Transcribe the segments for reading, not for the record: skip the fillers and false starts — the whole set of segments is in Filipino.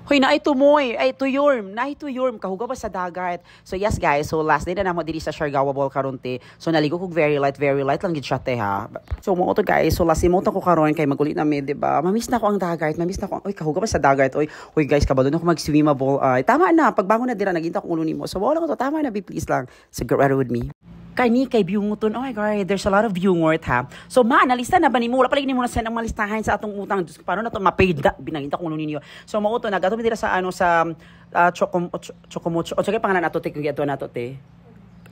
Hoy, na ito mo ay to yorm, kahuga ba sa dagat. So yes guys, so last day na namo diri sa Siargao Bohol karon te. So naligo ko very light lang gid siya te ha. So mo to guys, so last mo ko karon kay magulit na mi, di ba? Mamiss na ko ang dagat, mamiss na ko. Oy, kahuga ba sa dagat. Oy, hoy guys, kabalo na ko mag-swimmable. Ay, tama na, pagbangon na dira naginta ko ulo nimo. So wala ko to, tama na, be please lang. So get ready with me. Kay Byunguton, oh my God, there's a lot of Byungort ha. So nalista na ba ni mo? Wala pala ni mo na sa nang malistahan sa atong utang. Diyos ko, paano na to ma-paid na? Binaginta ko ninyo. So mauto na, gato dira sa Chocomocho. O sige, pangalan nato, te, kung gato nato, te.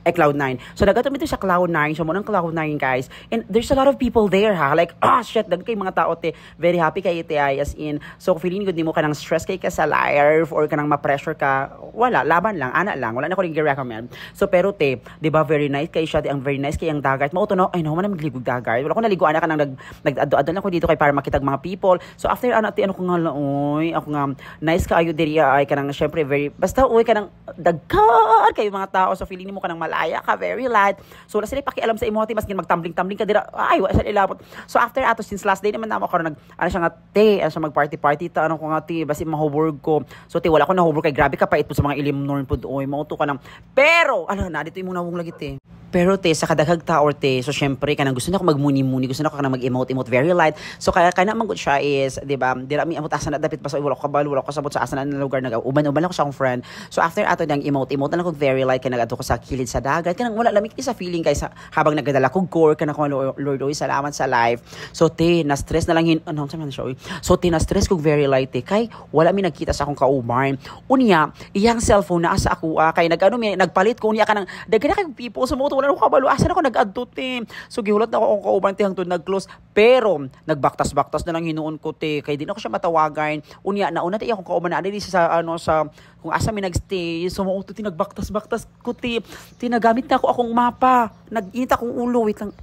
Cloud9. So nagatumit sa Cloud9. So mo nang Cloud9 guys. And there's a lot of people there ha. Like, shit, dag kay mga tao te. Very happy kay ite as in. So feeling good di mo ka nang stress kay ka sa life or ka nang ma-pressure ka. Wala, laban lang, ana lang. Wala na ko ring recommend. So pero te, di ba very nice kay siya, ang very nice kay ang dagat. Mauto no, ay no man magligog dagat. Wala ko naligo ana ka nang nag-ado-ado lang ko dito kay para makita mga people. So after ano ko nga laoy, ako nga nice ka ayo diri ay ka nang syempre very basta uy ka nang dagkar kay mga tao. So feeling mo ka nang malaya ka, very light. So wala sila pakialam sa emote, mas magtumbling-tumbling ka dira. Ay, wala sila ilapot. So after ato, since last day naman namo karon ano siya nga te, ano siya mag-party ta ano ko nga te, basi mahoborg ko. So te, wala ko nahoborg kay grabe ka pa ito sa mga ilim norn pud oy, mauto ka nang. Pero ala na dito imong nawong lagi te. Pero te, sa kadaghag tao te, so syempre kanang gusto na ko magmuni-muni, gusto na ko kanang mag-emote very light. So kaya man gud siya is, di ba? Dira mi amot asa na dapit pa so wala ko kabalo, wala ko sabot sa asa na lugar nag-uban-uban lang ko sa akong friend. So after ato dang emote na lang ko very light kanang adto ko sa kilid sa dagat. Kanang wala lamig sa feeling kay sa habang nagadala ko gore kanang ko Lord oy, salamat sa life. So te, na stress na lang ano sa man siya oy. So te, na stress ko very light te kay wala mi nagkita sa akong kauban. Unya, iyang cellphone na asa ako kay nagpalit ko unya kanang daghan kay people so mo wala ko kabalo asa na ko nag-adto te. So gihulat na ako ang kauban te hangtod nag-close pero nagbaktas-baktas na lang hinuon ko te kay di na ko siya matawagan. Unya nauna te akong kauban na diri sa sa kung asa mi nagstay so mo ti nagbaktas-baktas ko te. Tinagamit na ako akong mapa. Nag-init akong ulo wait lang.